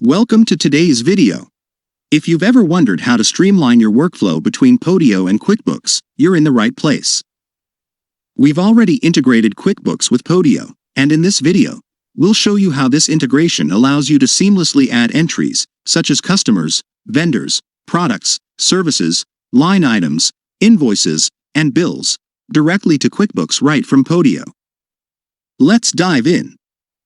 Welcome to today's video. If you've ever wondered how to streamline your workflow between Podio and QuickBooks, you're in the right place. We've already integrated QuickBooks with Podio, and in this video, we'll show you how this integration allows you to seamlessly add entries, such as customers, vendors, products, services, line items, invoices, and bills, directly to QuickBooks right from Podio. Let's dive in.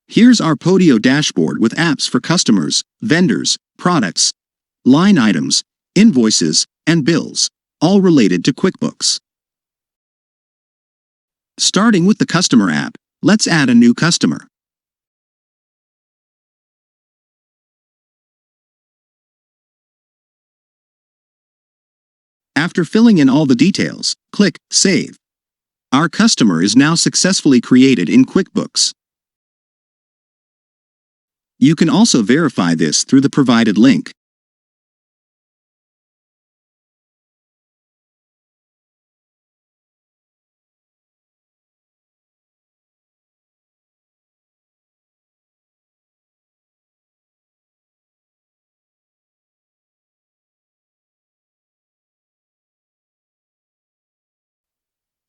Here's our Podio dashboard with apps for customers, vendors, products, line items, invoices, and bills, all related to QuickBooks. Starting with the Customer app, let's add a new customer. After filling in all the details, click Save. Our customer is now successfully created in QuickBooks. You can also verify this through the provided link.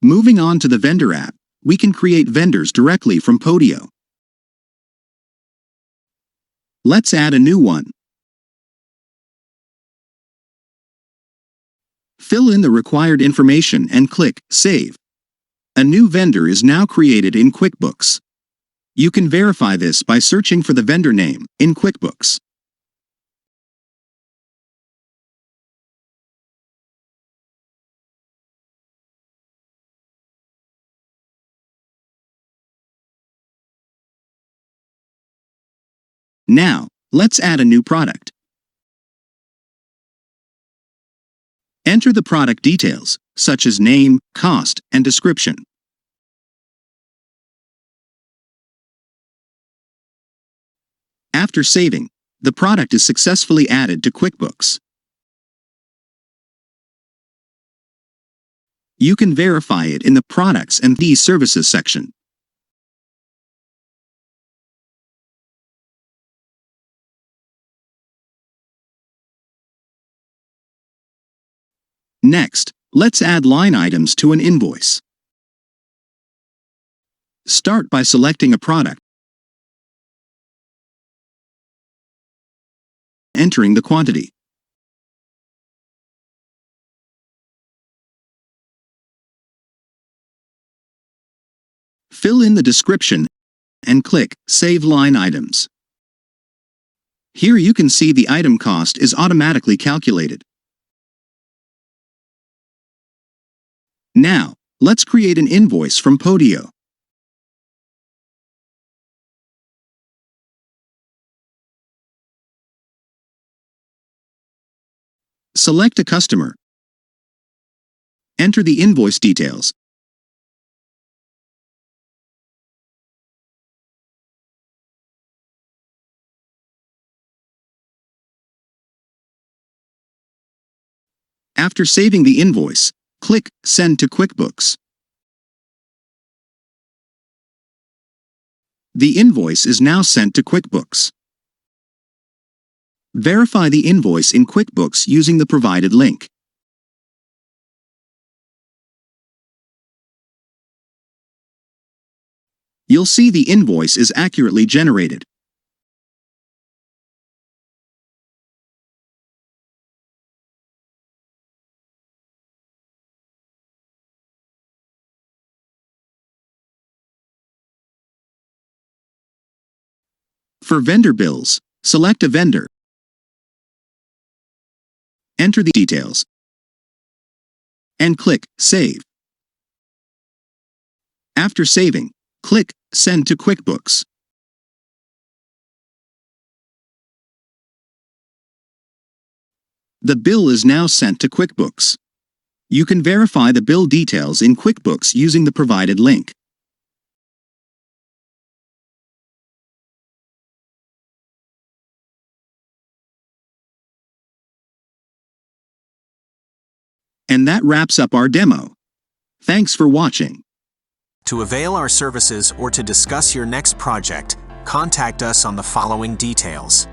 Moving on to the Vendor app, we can create vendors directly from Podio. Let's add a new one. Fill in the required information and click Save. A new vendor is now created in QuickBooks. You can verify this by searching for the vendor name in QuickBooks. Now, let's add a new product. Enter the product details, such as name, cost, and description. After saving, the product is successfully added to QuickBooks. You can verify it in the Products and the Services section. Next, let's add line items to an invoice. Start by selecting a product, entering the quantity. Fill in the description and click Save Line Items. Here you can see the item cost is automatically calculated. Now, let's create an invoice from Podio. Select a customer. Enter the invoice details. After saving the invoice, click Send to QuickBooks. The invoice is now sent to QuickBooks. Verify the invoice in QuickBooks using the provided link. You'll see the invoice is accurately generated. For vendor bills, select a vendor. Enter the details and click Save. After saving, click Send to QuickBooks. The bill is now sent to QuickBooks. You can verify the bill details in QuickBooks using the provided link. And that wraps up our demo. Thanks for watching. To avail our services or to discuss your next project, contact us on the following details.